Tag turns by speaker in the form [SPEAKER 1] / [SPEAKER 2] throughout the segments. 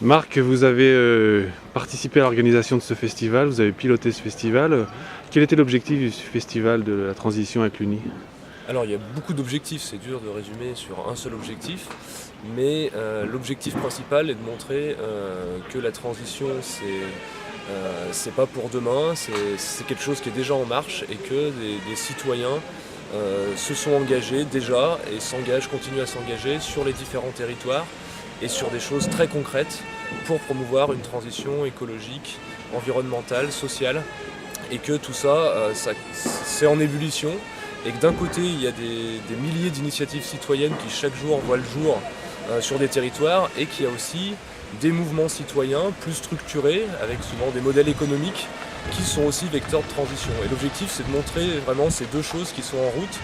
[SPEAKER 1] Marc, vous avez participé à l'organisation de ce festival, vous avez piloté ce festival. Quel était l'objectif du festival de la transition avec l'Uni?
[SPEAKER 2] Alors il y a beaucoup d'objectifs, c'est dur de résumer sur un seul objectif, mais l'objectif principal est de montrer que la transition c'est pas pour demain, c'est quelque chose qui est déjà en marche et que des citoyens se sont engagés déjà et continuent à s'engager sur les différents territoires et sur des choses très concrètes pour promouvoir une transition écologique, environnementale, sociale, et que tout ça, c'est en ébullition, et que d'un côté il y a des milliers d'initiatives citoyennes qui chaque jour voient le jour sur des territoires, et qu'il y a aussi des mouvements citoyens plus structurés, avec souvent des modèles économiques qui sont aussi vecteurs de transition. Et l'objectif, c'est de montrer vraiment ces deux choses qui sont en route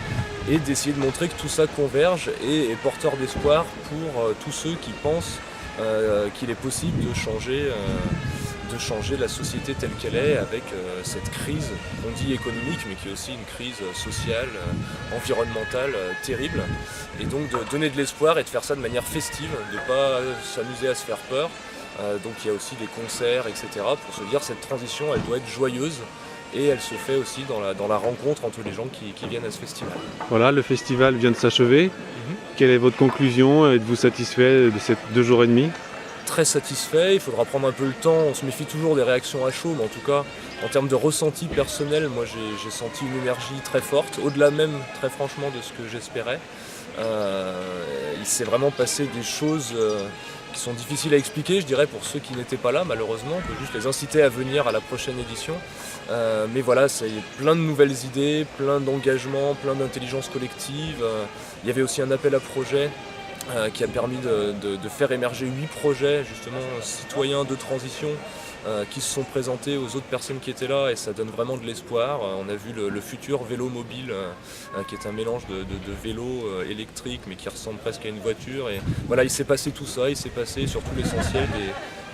[SPEAKER 2] et d'essayer de montrer que tout ça converge et est porteur d'espoir pour tous ceux qui pensent qu'il est possible de changer la société telle qu'elle est, avec cette crise qu'on dit économique, mais qui est aussi une crise sociale, environnementale terrible. Et donc de donner de l'espoir et de faire ça de manière festive, de ne pas s'amuser à se faire peur. Donc il y a aussi des concerts, etc. pour se dire cette transition, elle doit être joyeuse, et elle se fait aussi dans la rencontre entre les gens qui viennent à ce festival.
[SPEAKER 1] Voilà, le festival vient de s'achever. Quelle est votre conclusion? Êtes-vous satisfait de ces 2 jours et demi?
[SPEAKER 2] Très satisfait, il faudra prendre un peu le temps, on se méfie toujours des réactions à chaud, mais en tout cas, en termes de ressenti personnel, moi j'ai senti une énergie très forte, au-delà même, très franchement, de ce que j'espérais. Il s'est vraiment passé des choses qui sont difficiles à expliquer, je dirais, pour ceux qui n'étaient pas là, malheureusement. On peut juste les inciter à venir à la prochaine édition. Mais voilà, c'est plein de nouvelles idées, plein d'engagements, plein d'intelligence collective. Il y avait aussi un appel à projet qui a permis de faire émerger 8 projets justement citoyens de transition qui se sont présentés aux autres personnes qui étaient là, et ça donne vraiment de l'espoir. On a vu le futur vélo mobile qui est un mélange de vélo électrique mais qui ressemble presque à une voiture, et voilà, il s'est passé tout ça, il s'est passé surtout l'essentiel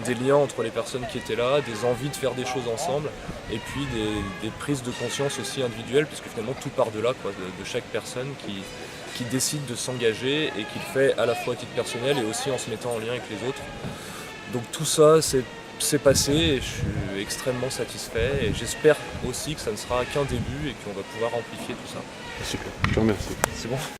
[SPEAKER 2] des liens entre les personnes qui étaient là, des envies de faire des choses ensemble, et puis des prises de conscience aussi individuelles, puisque finalement tout part de là, quoi, de chaque personne qui décide de s'engager et qui le fait à la fois à titre personnel et aussi en se mettant en lien avec les autres. Donc tout ça c'est passé, et je suis extrêmement satisfait, et j'espère aussi que ça ne sera qu'un début et qu'on va pouvoir amplifier tout ça.
[SPEAKER 1] Super, je te remercie.
[SPEAKER 2] C'est bon.